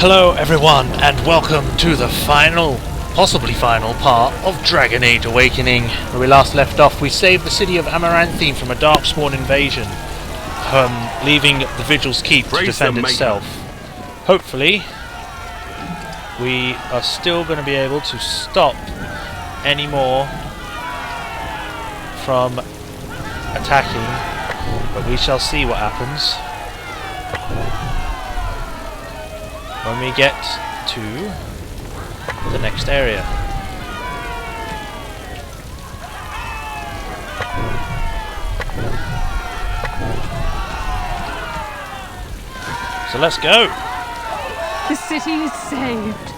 Hello everyone, and welcome to the final, possibly final, part of Dragon Age Awakening. Where we last left off, we saved the city of Amaranthine from a Darkspawn invasion, leaving the Vigil's Keep to defend itself. Hopefully, we are still going to be able to stop any more from attacking, but we shall see what happens when we get to the next area. So let's go! The city is saved.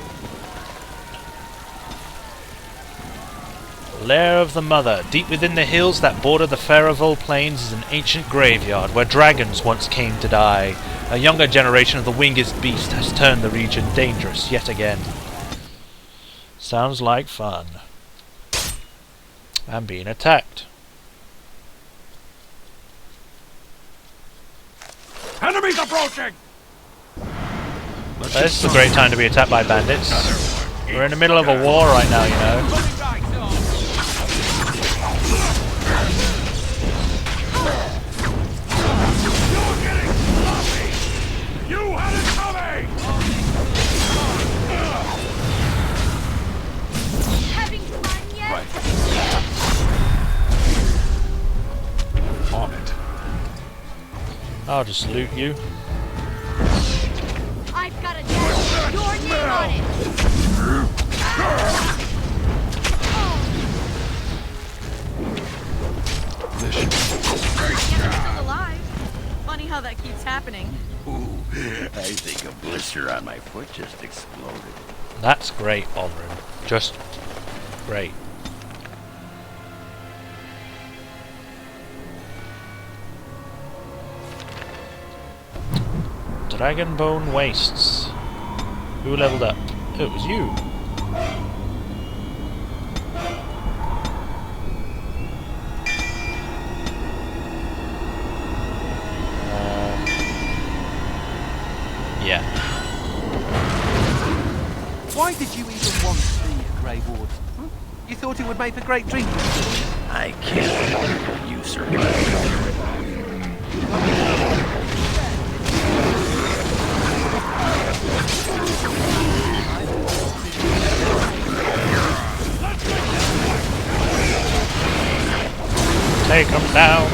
Lair of the Mother. Deep within the hills that border the Faravol Plains is an ancient graveyard where dragons once came to die. A younger generation of the winged beast has turned the region dangerous yet again. Sounds like fun. I'm being attacked. Enemies approaching! This is a great time to be attacked by bandits. We're in the middle of a war right now, you know. I'll just loot you. I've got a desk. Your name on it. I guess I'm still alive. Funny how that keeps happening. Ooh, I think a blister on my foot just exploded. That's great, Omrin. Just great. Dragonbone Wastes. Who leveled up? Oh, it was you. Yeah. Why did you even want to be a Grey Ward? You thought it would make a great drinking stool? I can't believe you survived. Take him down.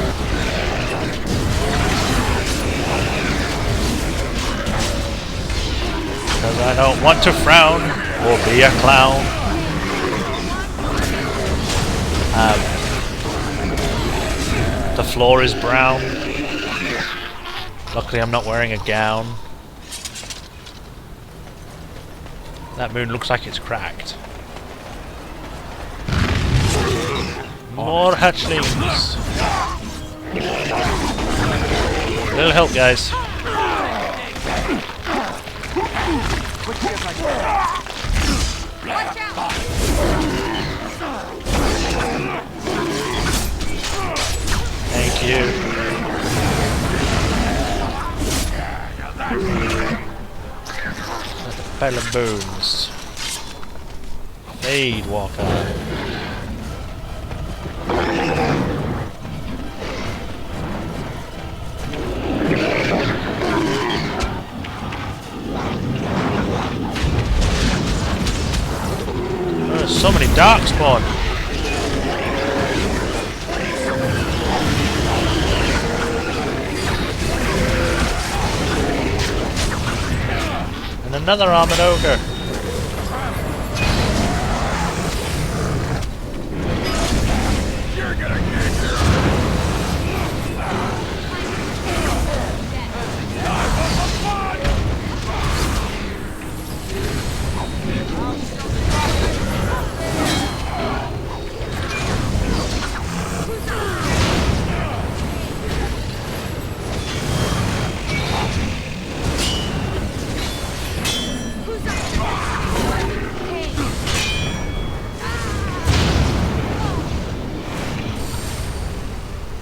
Because I don't want to frown or be a clown. The floor is brown. Luckily I'm not wearing a gown. That moon looks like it's cracked. More hatchlings. A little help, guys. Thank you. That's a pile of bones. Fade Walker. There's so many Darkspawn. And another armored ogre. You're gonna get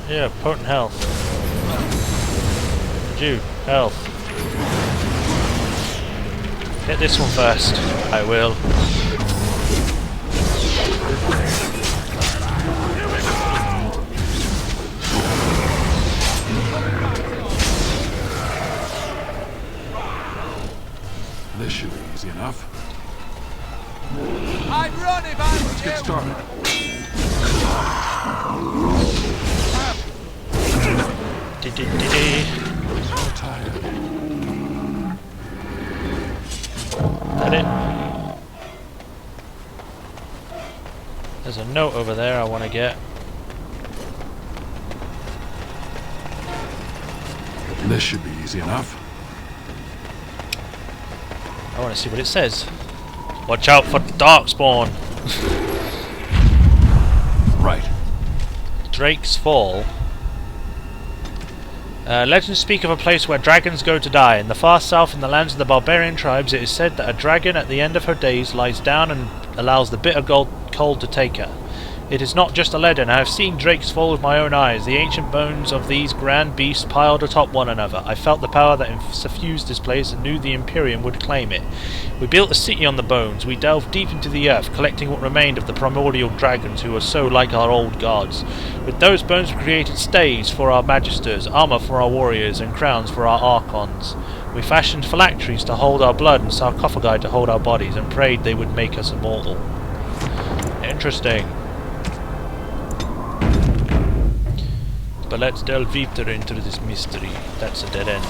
Yeah, potent health. Health. Hit this one first. I will. This should be easy enough. I'd run if I Let's get started. So tired. That it? There's a note over there I want to get. This should be easy enough. I want to see what it says. Watch out for Darkspawn. Right. Drake's Fall. Legends speak of a place where dragons go to die. In the far south, in the lands of the barbarian tribes, it is said that a dragon at the end of her days lies down and allows the bitter cold to take her. It is not just a legend. I have seen Drake's Fall with my own eyes. The ancient bones of these grand beasts piled atop one another. I felt the power that suffused this place and knew the Imperium would claim it. We built a city on the bones. We delved deep into the earth, collecting what remained of the primordial dragons who were so like our old gods. With those bones we created stays for our magisters, armour for our warriors, and crowns for our archons. We fashioned phylacteries to hold our blood and sarcophagi to hold our bodies, and prayed they would make us immortal. Interesting. But let's delve deeper into this mystery. That's a dead end.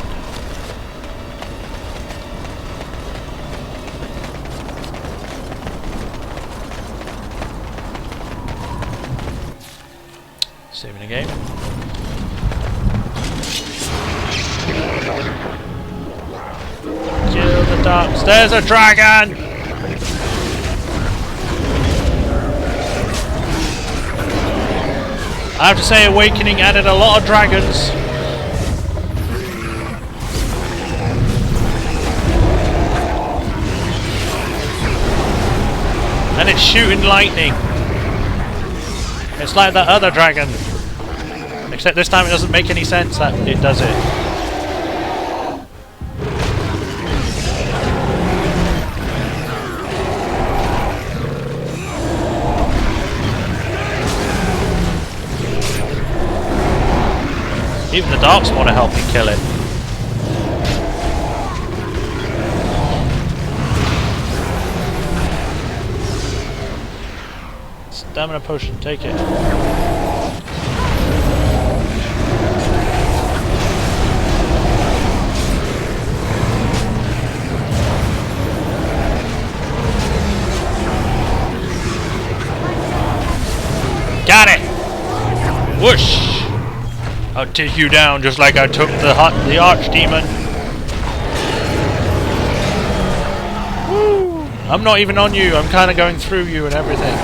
Saving again. Kill the darks. There's a dragon! I have to say, Awakening added a lot of dragons. And it's shooting lightning. It's like that other dragon. Except this time it doesn't make any sense that it does it. Even the darks want to help me kill it. Stamina potion, take it. Got it! Whoosh! I'll take you down just like I took the archdemon. Woo! I'm not even on you, I'm kind of going through you and everything.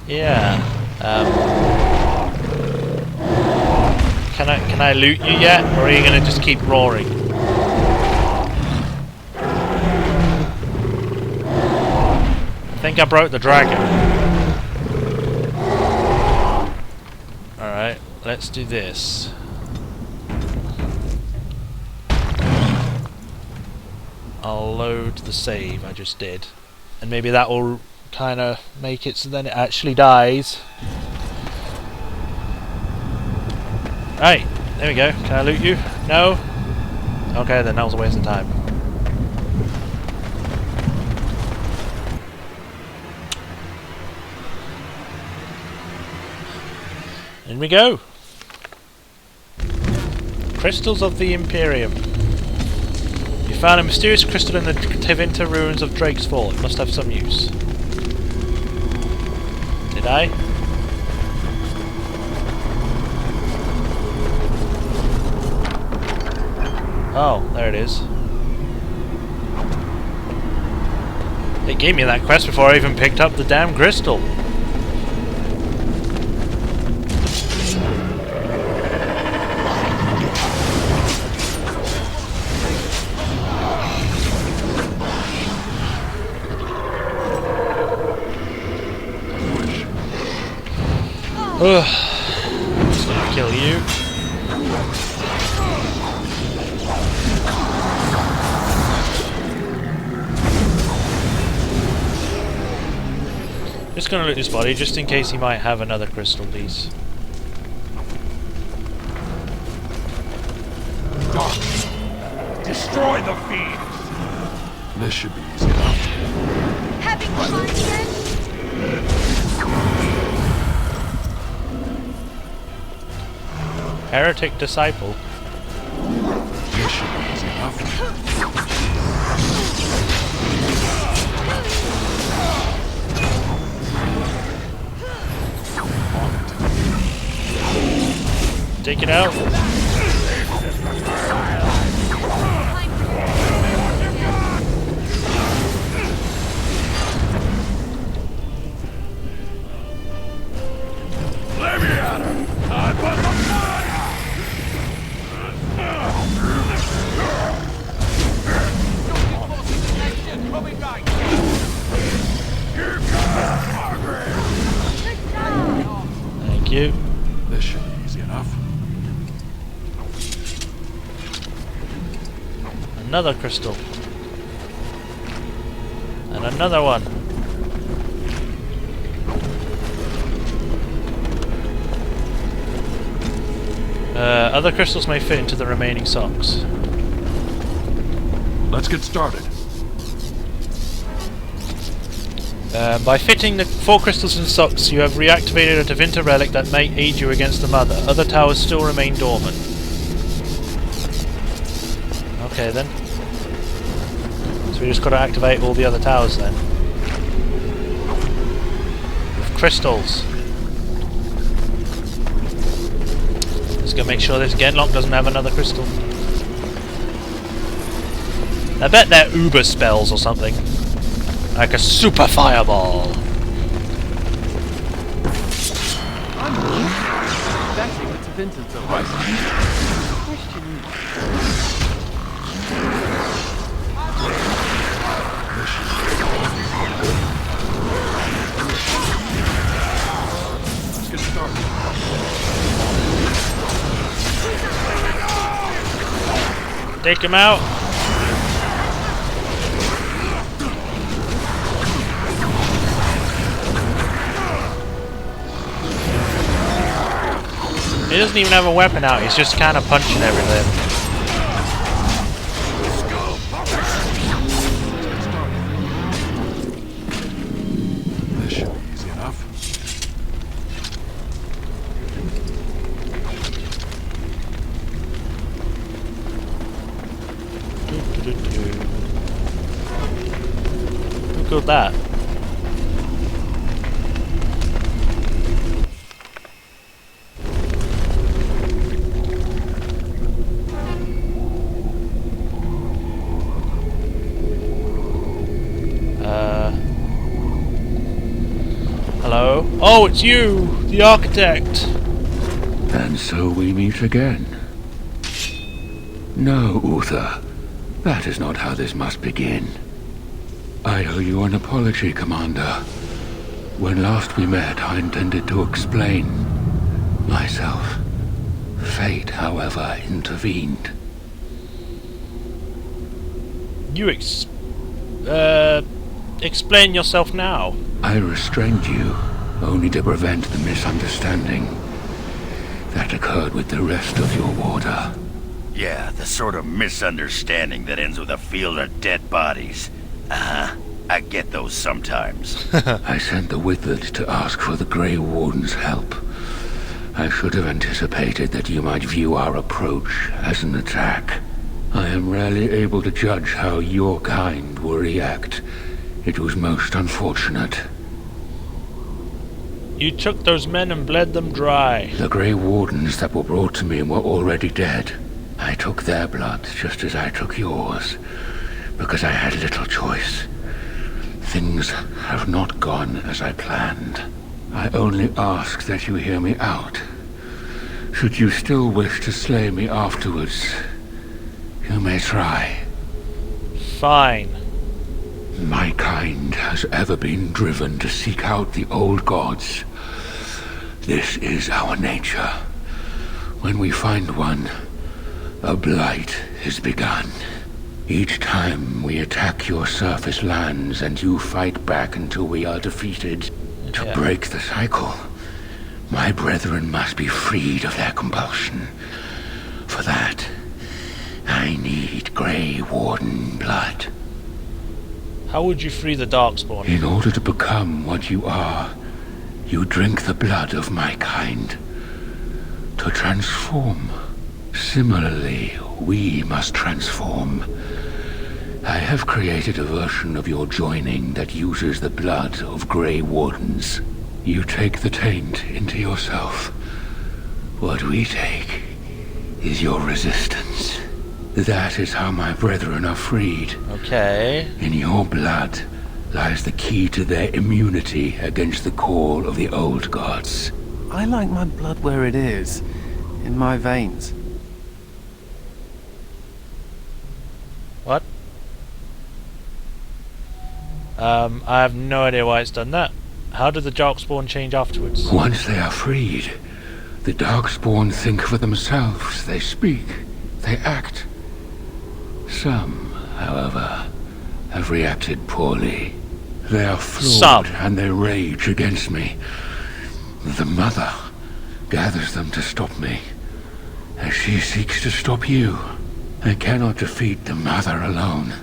Yeah. Can I loot you yet, or are you gonna just keep roaring? I think I broke the dragon. Alright, let's do this. I'll load the save I just did. And maybe that will kind of make it so then it actually dies. Right, there we go. Can I loot you? No? Okay, then that was a waste of time. In we go! Crystals of the Imperium. You found a mysterious crystal in the Tevinter ruins of Drake's Fall. It must have some use. Did I? Oh, there it is. It gave me that quest before I even picked up the damn crystal. Ugh. Just gonna kill you. Just gonna loot his body just in case he might have another crystal piece. Destroy the feed! This should be easy enough. Having fun again? Heretic disciple. This should be easy enough. Take it out. Let me at her! I put the Thank you. This should be easy enough. Another crystal. And another one. Other crystals may fit into the remaining socks. Let's get started. By fitting the 4 crystals in socks, you have reactivated a Tevinter relic that may aid you against the Mother. Other towers still remain dormant. Okay then. So we just gotta activate all the other towers then. With crystals. Just gonna make sure this Genlock doesn't have another crystal. I bet they're Uber spells or something. Like a super fireball. I'm betting that Vincent's a right. Question. Let's get started. Take him out. He doesn't even have a weapon out, he's just kind of punching everything. This should be easy enough. Look at that. Hello? Oh, it's you! The architect! And so we meet again. No, Uther. That is not how this must begin. I owe you an apology, Commander. When last we met, I intended to explain myself. Fate, however, intervened. You explain yourself now. I restrained you, only to prevent the misunderstanding that occurred with the rest of your order. Yeah, the sort of misunderstanding that ends with a field of dead bodies. I get those sometimes. I sent the Withered to ask for the Grey Warden's help. I should have anticipated that you might view our approach as an attack. I am rarely able to judge how your kind will react. It was most unfortunate. You took those men and bled them dry. The Grey Wardens that were brought to me were already dead. I took their blood just as I took yours, because I had little choice. Things have not gone as I planned. I only ask that you hear me out. Should you still wish to slay me afterwards, you may try. Fine. My kind has ever been driven to seek out the old gods. This is our nature. When we find one, a blight is begun. Each time we attack your surface lands and you fight back until we are defeated. To break the cycle, my brethren must be freed of their compulsion. For that, I need Grey Warden blood. How would you free the Darkspawn? In order to become what you are, you drink the blood of my kind. To transform. Similarly, we must transform. I have created a version of your joining that uses the blood of Grey Wardens. You take the taint into yourself. What we take is your resistance. That is how my brethren are freed. Okay. In your blood lies the key to their immunity against the call of the old gods. I like my blood where it is, in my veins. What? I have no idea why it's done that. How did the Darkspawn change afterwards? Once they are freed, the Darkspawn think for themselves. They speak. They act. Some, however, have reacted poorly. They are flawed and they rage against me. The Mother gathers them to stop me, as she seeks to stop you. I cannot defeat the Mother alone,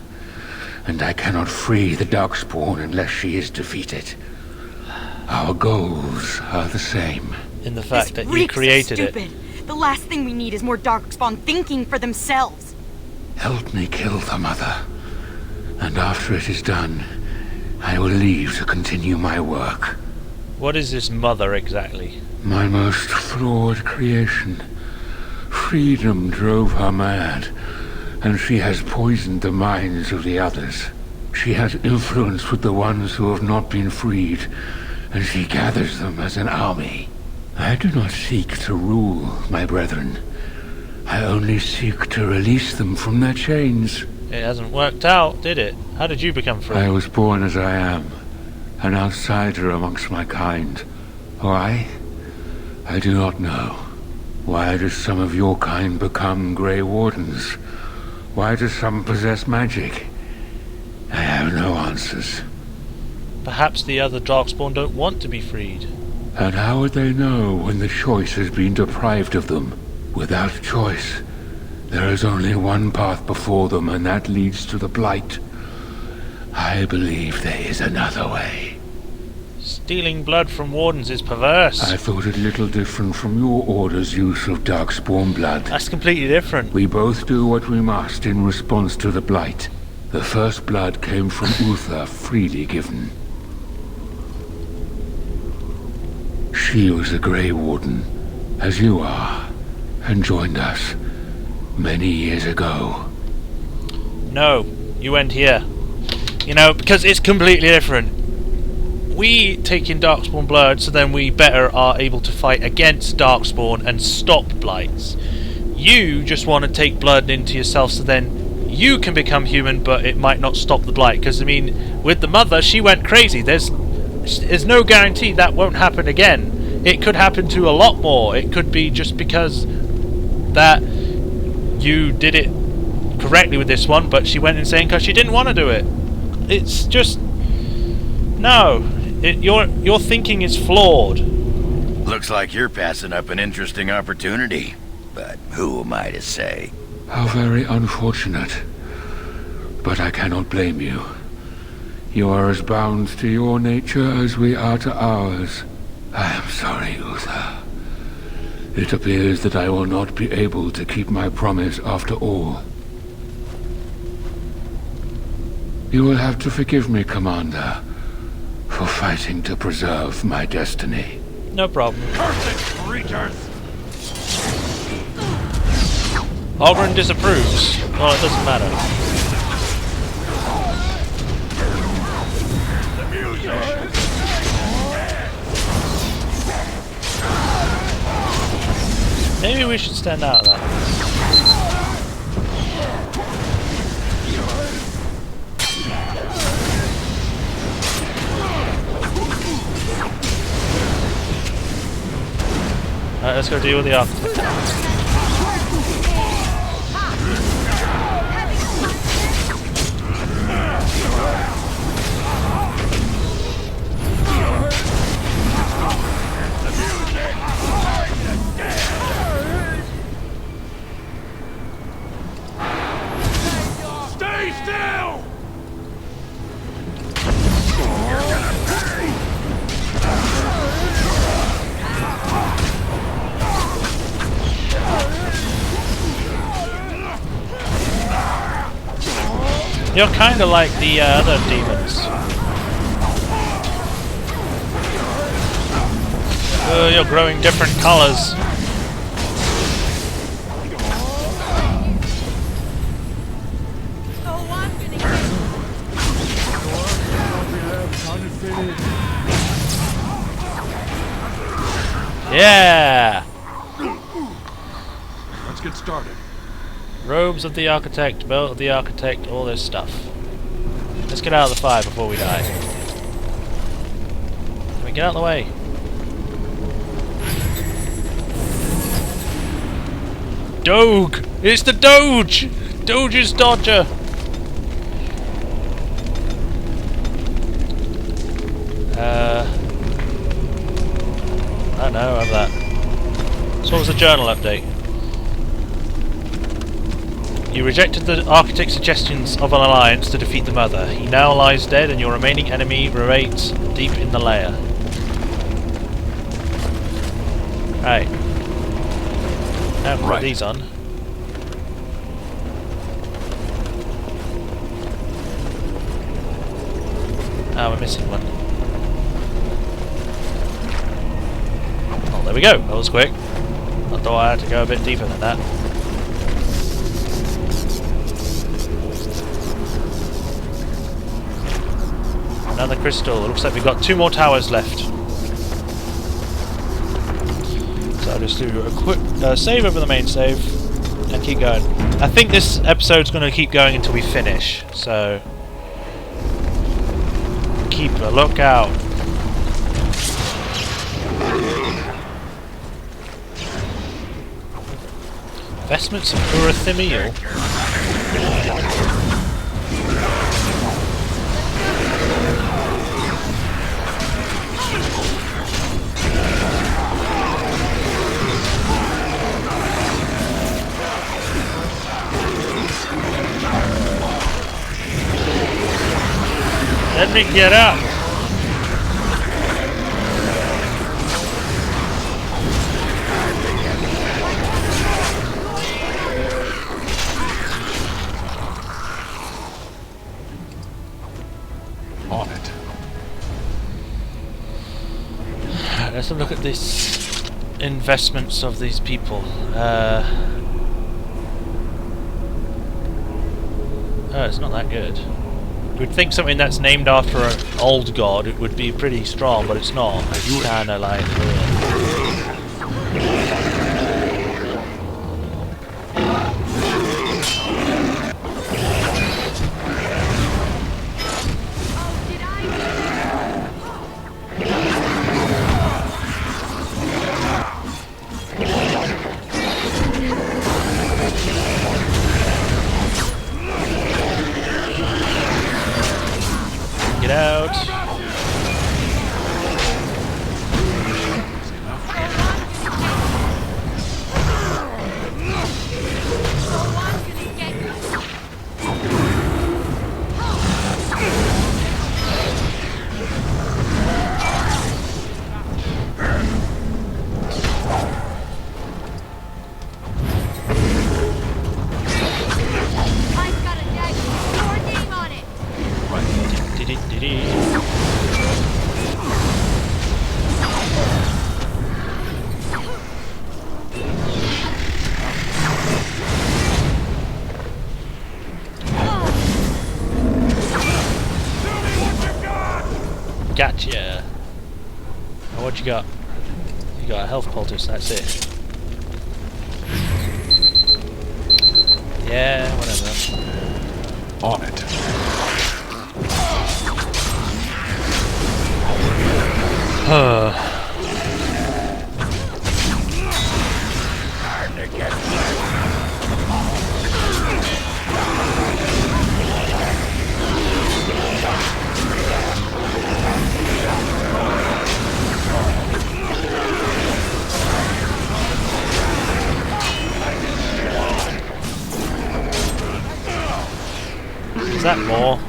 and I cannot free the Darkspawn unless she is defeated. Our goals are the same. In the fact that you created it. The last thing we need is more Darkspawn thinking for themselves. Help me kill the Mother, and after it is done, I will leave to continue my work. What is this Mother exactly? My most flawed creation. Freedom drove her mad, and she has poisoned the minds of the others. She has influence with the ones who have not been freed, and she gathers them as an army. I do not seek to rule, my brethren. I only seek to release them from their chains. It hasn't worked out, did it? How did you become free? I was born as I am, an outsider amongst my kind. Why? I do not know. Why do some of your kind become Grey Wardens? Why do some possess magic? I have no answers. Perhaps the other Darkspawn don't want to be freed. And how would they know when the choice has been deprived of them? Without choice, there is only one path before them, and that leads to the Blight. I believe there is another way. Stealing blood from Wardens is perverse. I thought it little different from your order's use of Darkspawn blood. That's completely different. We both do what we must in response to the Blight. The first blood came from Uther, freely given. She was a Grey Warden, as you are, and joined us many years ago. No, you went here. You know, because it's completely different. We take in Darkspawn blood, so then we better are able to fight against Darkspawn and stop Blights. You just want to take blood into yourself, so then you can become human, but it might not stop the Blight. Because, I mean, with the Mother, she went crazy. There's no guarantee that won't happen again. It could happen to a lot more. It could be just because that you did it correctly with this one, but she went insane because she didn't want to do it. It's just... no. Your thinking is flawed. Looks like you're passing up an interesting opportunity. But who am I to say? How very unfortunate. But I cannot blame you. You are as bound to your nature as we are to ours. I am sorry, Uther. It appears that I will not be able to keep my promise after all. You will have to forgive me, Commander, for fighting to preserve my destiny. No problem. Cursed creatures! Ogren disapproves. Well, it doesn't matter. Maybe we should stand out of that. Alright, let's go deal with the architect. Stay still! You're kind of like the other demons. You're growing different colors. Oh, I'm gonna get Yeah! Let's get started. Robes of the architect, belt of the architect, all this stuff. Let's get out of the fire before we die. Can we get out of the way? Doge! It's the Doge! Doge's Dodger! I don't know, have that. So what was the journal update? You rejected the architect's suggestions of an alliance to defeat the mother. He now lies dead and your remaining enemy remains deep in the lair. Right. Now put these on. Ah, we're missing one. Oh, there we go. That was quick. I thought I had to go a bit deeper than that. Another crystal. It looks like we've got 2 more towers left. So I'll just do a quick save over the main save and keep going. I think this episode's going to keep going until we finish, so keep a lookout. Vestments of Urathymiel. Let me get up! On it. Let's have a look at these investments of these people. Oh, it's not that good. You'd think something that's named after an old god it would be pretty strong, but it's not. It's kind of like... Get out. Gotcha. Now what you got? You got a health poultice, that's it. Yeah, whatever. On it. that more?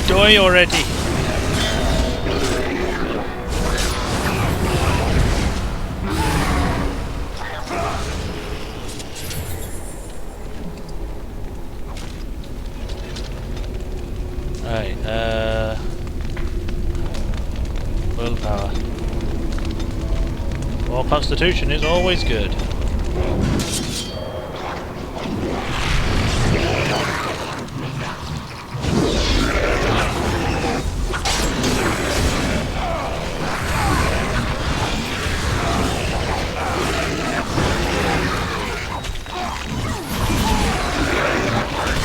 Die already! Right, willpower. More constitution is always good.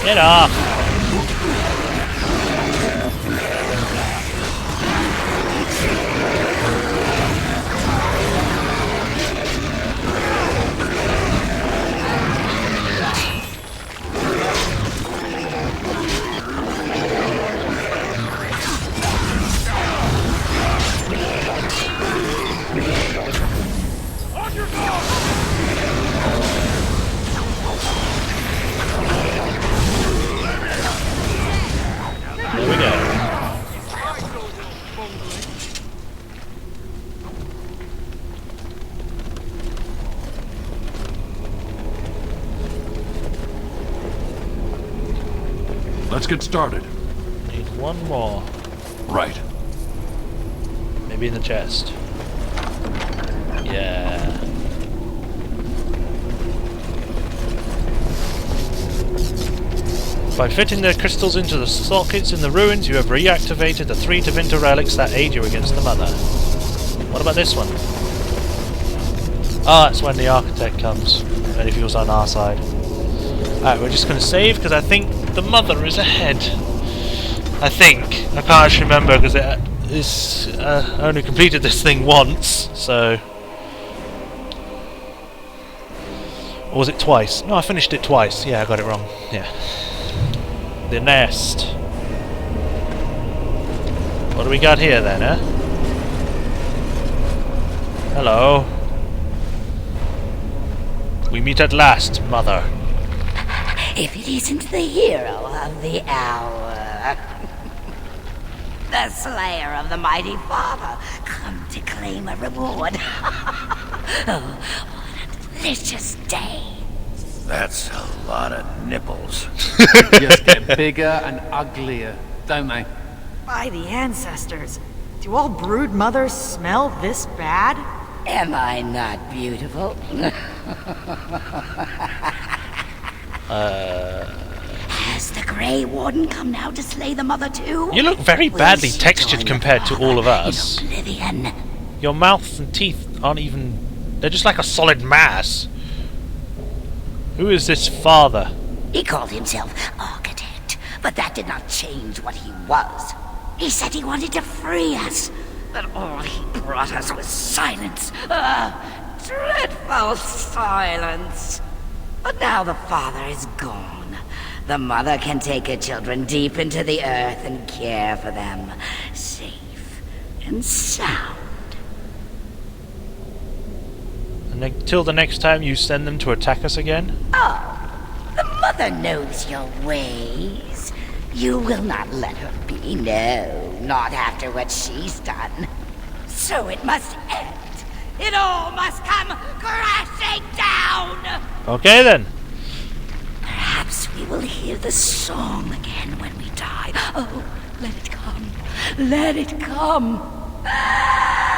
Get off! There we go. Let's get started. Need one more. Right. Maybe in the chest. Yeah. By fitting the crystals into the sockets in the ruins, you have reactivated the 3 Tevinter relics that aid you against the Mother. What about this one? Ah, that's when the Architect comes, and if he was on our side. Alright, we're just going to save, because I think the Mother is ahead. I think. I can't actually remember, because it's only completed this thing once, so... Or was it twice? No, I finished it twice. Yeah, I got it wrong. Yeah. The nest. What do we got here then, eh? Hello. We meet at last, Mother. If it isn't the hero of the hour, the slayer of the mighty father, come to claim a reward. Oh, what a delicious day. That's a lot of nipples. Just get bigger and uglier, don't they? By the ancestors, do all brood mothers smell this bad? Am I not beautiful? Has the Grey Warden come now to slay the Mother too? You look very Will badly she textured join the compared to all of Father us. in oblivion? Your mouth and teeth aren't even... They're just like a solid mass. Who is this father? He called himself Architect, but that did not change what he was. He said he wanted to free us, but all he brought us was silence. Dreadful silence. But now the father is gone. The mother can take her children deep into the earth and care for them, safe and sound. And until the next time you send them to attack us again? Oh, the mother knows your ways. You will not let her be, no, not after what she's done. So it must end. It all must come crashing down! Okay then. Perhaps we will hear the song again when we die. Oh, let it come. Let it come.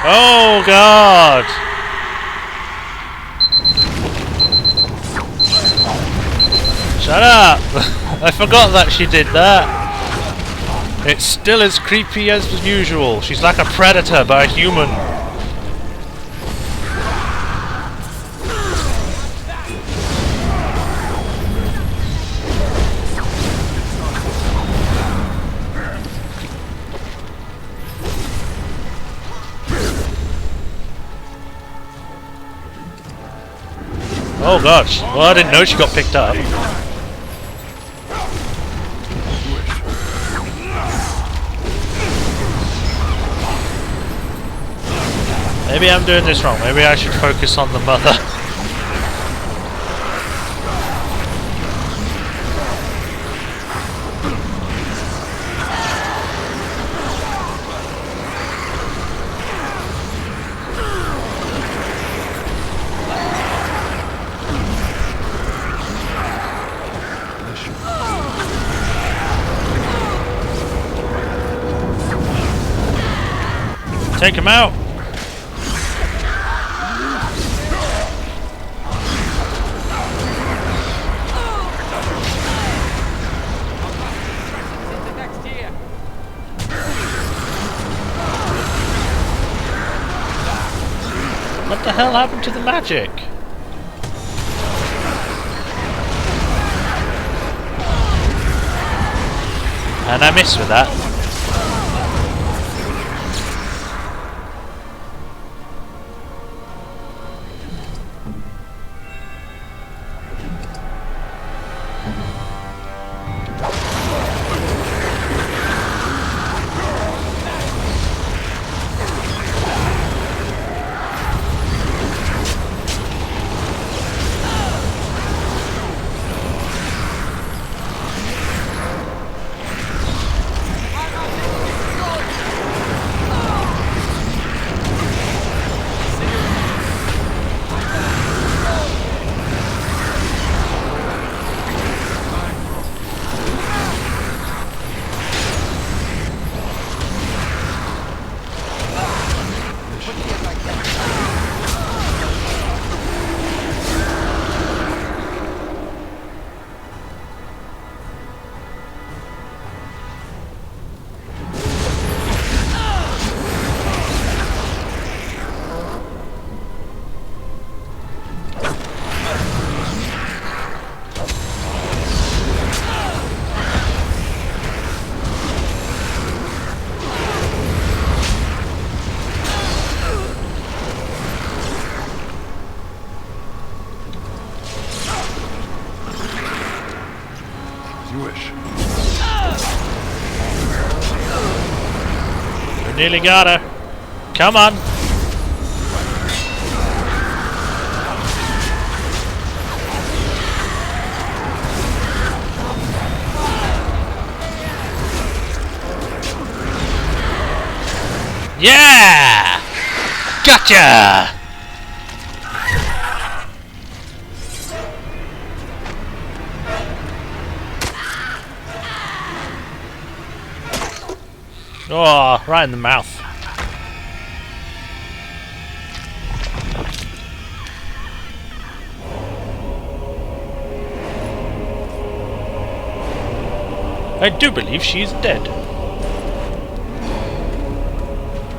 Oh God! Shut up! I forgot that she did that. It's still as creepy as usual. She's like a predator, but a human. Oh gosh, well I didn't know she got picked up. Maybe I'm doing this wrong. Maybe I should focus on the mother. Take him out! What the hell happened to the magic? And I missed with that. Nearly got her. Come on. Yeah! Gotcha! Oh, right in the mouth. I do believe she is dead.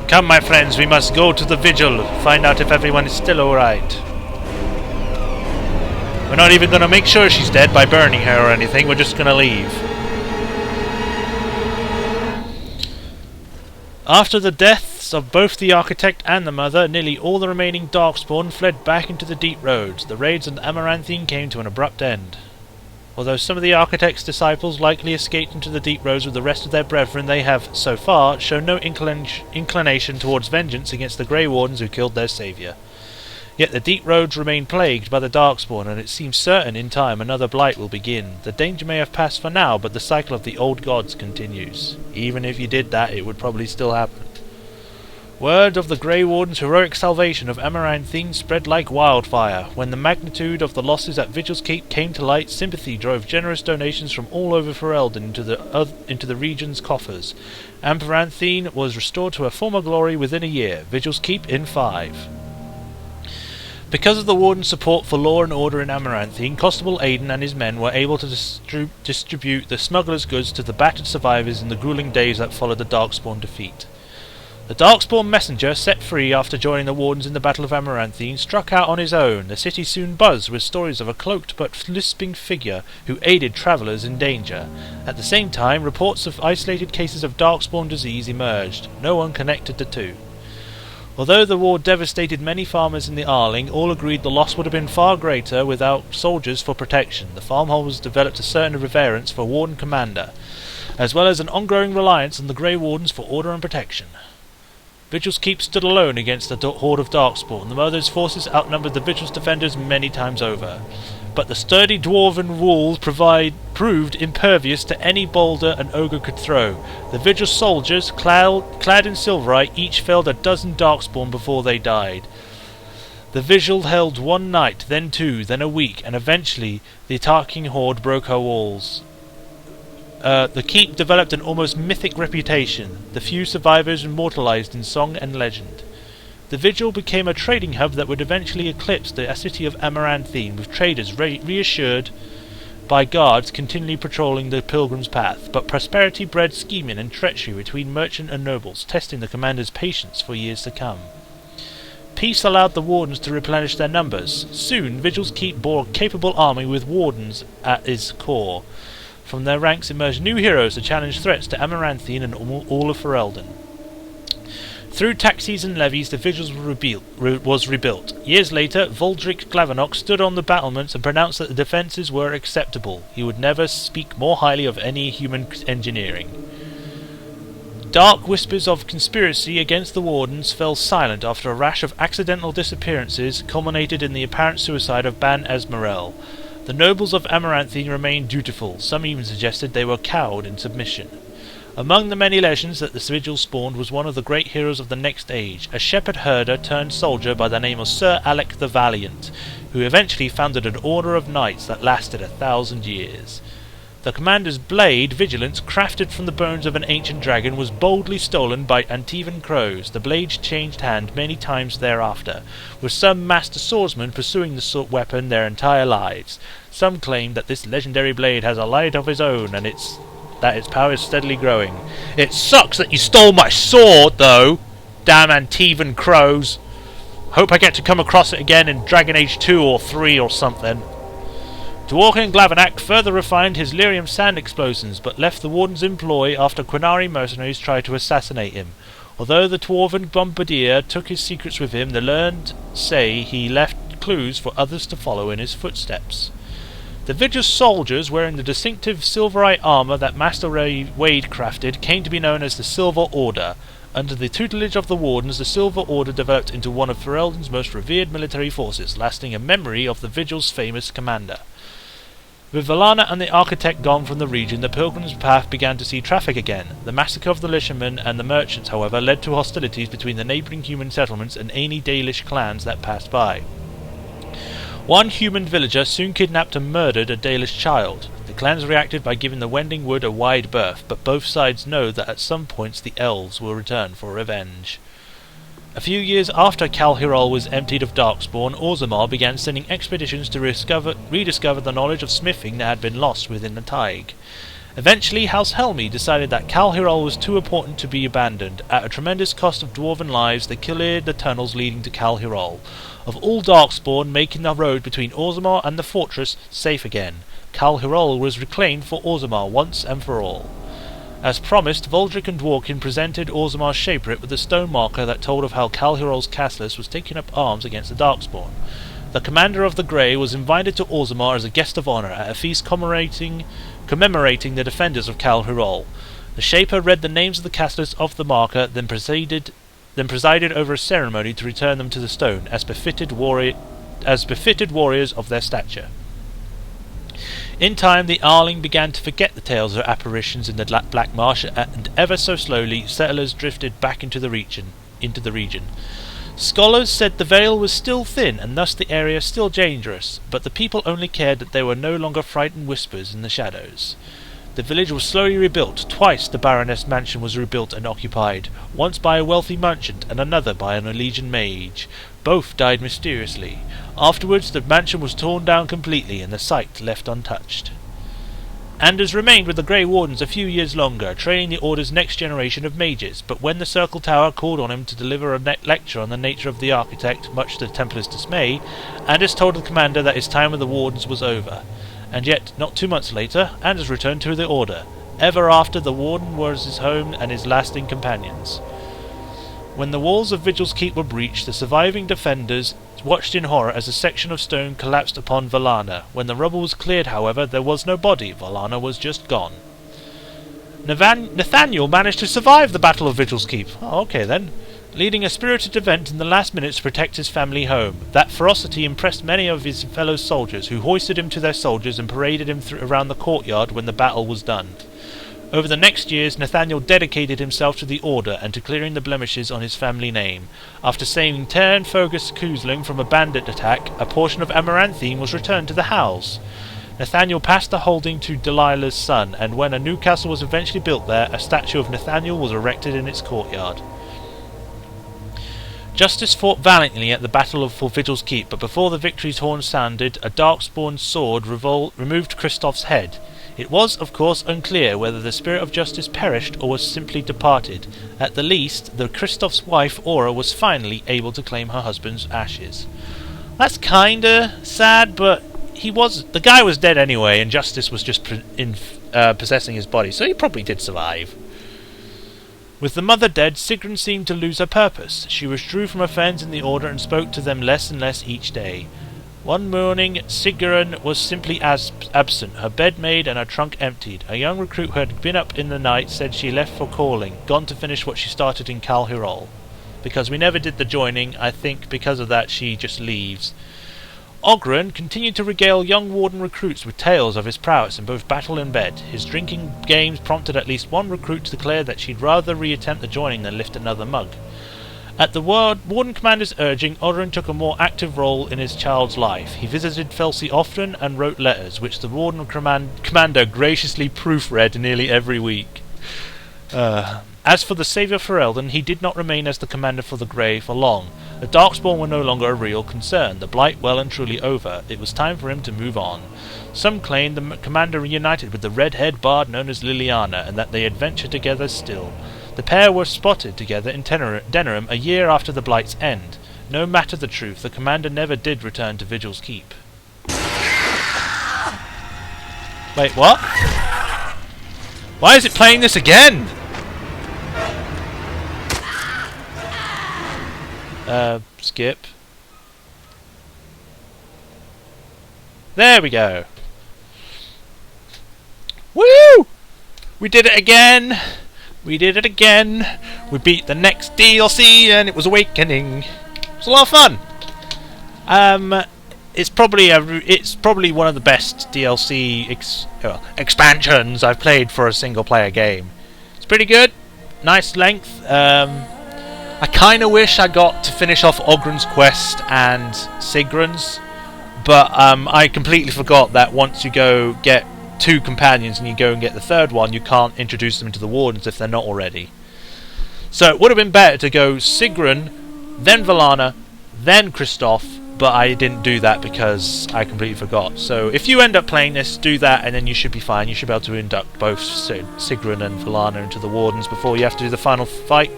Come, my friends, we must go to the vigil, find out if everyone is still alright. We're not even going to make sure she's dead by burning her or anything, we're just going to leave. After the deaths of both the architect and the mother, nearly all the remaining Darkspawn fled back into the deep roads. The raids on Amaranthine came to an abrupt end. Although some of the architect's disciples likely escaped into the deep roads with the rest of their brethren, they have, so far, shown no inclination towards vengeance against the Grey Wardens who killed their saviour. Yet the deep roads remain plagued by the Darkspawn, and it seems certain in time another blight will begin. The danger may have passed for now, but the cycle of the old gods continues. Even if you did that, it would probably still happen. Word of the Grey Warden's heroic salvation of Amaranthine spread like wildfire. When the magnitude of the losses at Vigil's Keep came to light, sympathy drove generous donations from all over Ferelden into the region's coffers. Amaranthine was restored to her former glory within a year, Vigil's Keep in 5. Because of the Warden's support for law and order in Amaranthine, Constable Aidan and his men were able to distribute the smuggler's goods to the battered survivors in the grueling days that followed the Darkspawn defeat. The Darkspawn messenger, set free after joining the Wardens in the Battle of Amaranthine, struck out on his own. The city soon buzzed with stories of a cloaked but lisping figure who aided travellers in danger. At the same time, reports of isolated cases of Darkspawn disease emerged. No one connected the two. Although the war devastated many farmers in the Arling, all agreed the loss would have been far greater without soldiers for protection. The farmholders developed a certain reverence for Warden Commander, as well as an ongoing reliance on the Grey Wardens for order and protection. Vigil's Keep stood alone against the horde of Darkspawn. The Mother's forces outnumbered the Vigil's defenders many times over. But the sturdy dwarven walls proved impervious to any boulder an ogre could throw. The Vigil soldiers, clad in silverite, each felled a dozen Darkspawn before they died. The vigil held one night, then two, then a week, and eventually the attacking horde broke her walls. The keep developed an almost mythic reputation, the few survivors immortalized in song and legend. The vigil became a trading hub that would eventually eclipse the city of Amaranthine, with traders reassured by guards continually patrolling the pilgrim's path. But prosperity bred scheming and treachery between merchant and nobles, testing the commander's patience for years to come. Peace allowed the wardens to replenish their numbers. Soon, Vigil's Keep bore a capable army with wardens at its core. From their ranks emerged new heroes to challenge threats to Amaranthine and all of Ferelden. Through taxes and levies, the Vigils was rebuilt. Years later, Voldric Glavenok stood on the battlements and pronounced that the defences were acceptable. He would never speak more highly of any human engineering. Dark whispers of conspiracy against the wardens fell silent after a rash of accidental disappearances culminated in the apparent suicide of Ban Esmerel. The nobles of Amaranthine remained dutiful. Some even suggested they were cowed in submission. Among the many legends that the Vigil spawned was one of the great heroes of the next age, a shepherd-herder turned soldier by the name of Sir Alec the Valiant, who eventually founded an order of knights that lasted 1,000 years. The commander's blade, Vigilance, crafted from the bones of an ancient dragon, was boldly stolen by Antivan crows. The blade changed hand many times thereafter, with some master swordsmen pursuing the weapon their entire lives. Some claim that this legendary blade has a light of its own, and that its power is steadily growing. It sucks that you stole my sword, though! Damn Antivan crows! Hope I get to come across it again in Dragon Age 2 or 3 or something. Dworkin Glavenack further refined his lyrium sand explosions, but left the warden's employ after Quinari mercenaries tried to assassinate him. Although the Dwarven bombardier took his secrets with him, the learned say he left clues for others to follow in his footsteps. The Vigil soldiers, wearing the distinctive silverite armour that Master Wade crafted, came to be known as the Silver Order. Under the tutelage of the Wardens, the Silver Order developed into one of Ferelden's most revered military forces, lasting a memory of the Vigil's famous commander. With Valana and the Architect gone from the region, the Pilgrim's Path began to see traffic again. The massacre of the Lishermen and the merchants, however, led to hostilities between the neighbouring human settlements and any Dalish clans that passed by. One human villager soon kidnapped and murdered a Dalish child. The clans reacted by giving the Wending Wood a wide berth, but both sides know that at some points the elves will return for revenge. A few years after Kal Hirol was emptied of Darkspawn, Orzammar began sending expeditions to rediscover the knowledge of smithing that had been lost within the Taig. Eventually, House Helmi decided that Kal Hirol was too important to be abandoned. At a tremendous cost of dwarven lives, they cleared the tunnels leading to Kal Hirol, of all Darkspawn, making the road between Orzammar and the fortress safe again. Kal Hirol was reclaimed for Orzammar once and for all. As promised, Voldric and Dworkin presented Orzammar's Shaperate with a stone marker that told of how Kal Hirol's Castless was taking up arms against the Darkspawn. The commander of the Grey was invited to Orzammar as a guest of honour at a feast commemorating the defenders of Kal Hirol. The Shaper read the names of the Castless off the marker, then presided over a ceremony to return them to the stone, as befitted warriors of their stature. In time, the Arling began to forget the tales of apparitions in the Black Marsh, and ever so slowly, settlers drifted back into the region. Scholars said the veil was still thin, and thus the area still dangerous, but the people only cared that there were no longer frightened whispers in the shadows. The village was slowly rebuilt. Twice the Baroness mansion was rebuilt and occupied, once by a wealthy merchant and another by an Elysian mage. Both died mysteriously. Afterwards the mansion was torn down completely and the site left untouched. Anders remained with the Grey Wardens a few years longer, training the Order's next generation of mages, but when the Circle Tower called on him to deliver a lecture on the nature of the Architect, much to the Templar's dismay, Anders told the commander that his time with the Wardens was over. And yet, not 2 months later, Anders returned to the Order. Ever after, the Warden was his home and his lasting companions. When the walls of Vigil's Keep were breached, the surviving defenders watched in horror as a section of stone collapsed upon Valana. When the rubble was cleared, however, there was no body. Valana was just gone. Nathaniel managed to survive the Battle of Vigil's Keep. Oh, okay then. leading a spirited event in the last minutes to protect his family home. That ferocity impressed many of his fellow soldiers, who hoisted him to their soldiers and paraded him around the courtyard when the battle was done. Over the next years, Nathaniel dedicated himself to the Order and to clearing the blemishes on his family name. After saving Tern Fergus Koosling from a bandit attack, a portion of Amaranthine was returned to the Howells. Nathaniel passed the holding to Delilah's son, and when a new castle was eventually built there, a statue of Nathaniel was erected in its courtyard. Justice fought valiantly at the Battle for Vigil's Keep, but before the victory's horn sounded, a Darkspawn sword removed Kristoff's head. It was, of course, unclear whether the spirit of justice perished or was simply departed. At the least, the Kristoff's wife, Aura, was finally able to claim her husband's ashes. That's kinda sad, but the guy was dead anyway, and justice was just possessing his body, so he probably did survive. With the mother dead, Sigrun seemed to lose her purpose. She withdrew from her friends in the Order and spoke to them less and less each day. One morning, Sigrun was simply absent, her bed made and her trunk emptied. A young recruit who had been up in the night said she left for calling, gone to finish what she started in Kal Hirol. Because we never did the joining, I think because of that she just leaves. Ogren continued to regale young Warden recruits with tales of his prowess in both battle and bed. His drinking games prompted at least one recruit to declare that she'd rather re-attempt the joining than lift another mug. At the Warden Commander's urging, Ogren took a more active role in his child's life. He visited Felsi often and wrote letters, which the Warden Commander graciously proofread nearly every week. As for the Saviour Ferelden, he did not remain as the commander for the Grey for long. The Darkspawn were no longer a real concern, the Blight well and truly over. It was time for him to move on. Some claimed the commander reunited with the red-haired bard known as Liliana, and that they adventure together still. The pair were spotted together in Denerim a year after the Blight's end. No matter the truth, the commander never did return to Vigil's Keep. Wait, what? Why is it playing this again? Skip. There we go. Woo! We did it again! We did it again! We beat the next DLC and it was Awakening. It was a lot of fun! It's probably one of the best DLC expansions I've played for a single player game. It's pretty good. Nice length. I kinda wish I got to finish off Ogren's quest and Sigrun's, but I completely forgot that once you go get 2 companions and you go and get the 3rd one, you can't introduce them to the Wardens if they're not already. So it would have been better to go Sigrun, then Valana, then Kristoff, but I didn't do that because I completely forgot. So if you end up playing this, do that and then you should be fine. You should be able to induct both Sigrun and Valana into the Wardens before you have to do the final fight.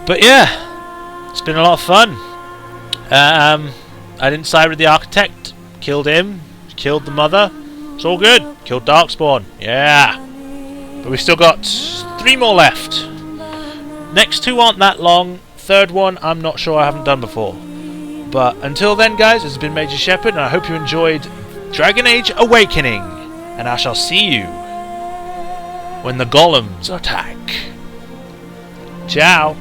But yeah, it's been a lot of fun. I didn't side with the Architect. Killed him. Killed the Mother. It's all good. Killed Darkspawn. Yeah. But we've still got 3 more left. Next 2 aren't that long. 3rd one, I'm not sure, I haven't done before. But until then, guys, this has been Majorshepard, and I hope you enjoyed Dragon Age Awakening. And I shall see you when the golems attack. Ciao.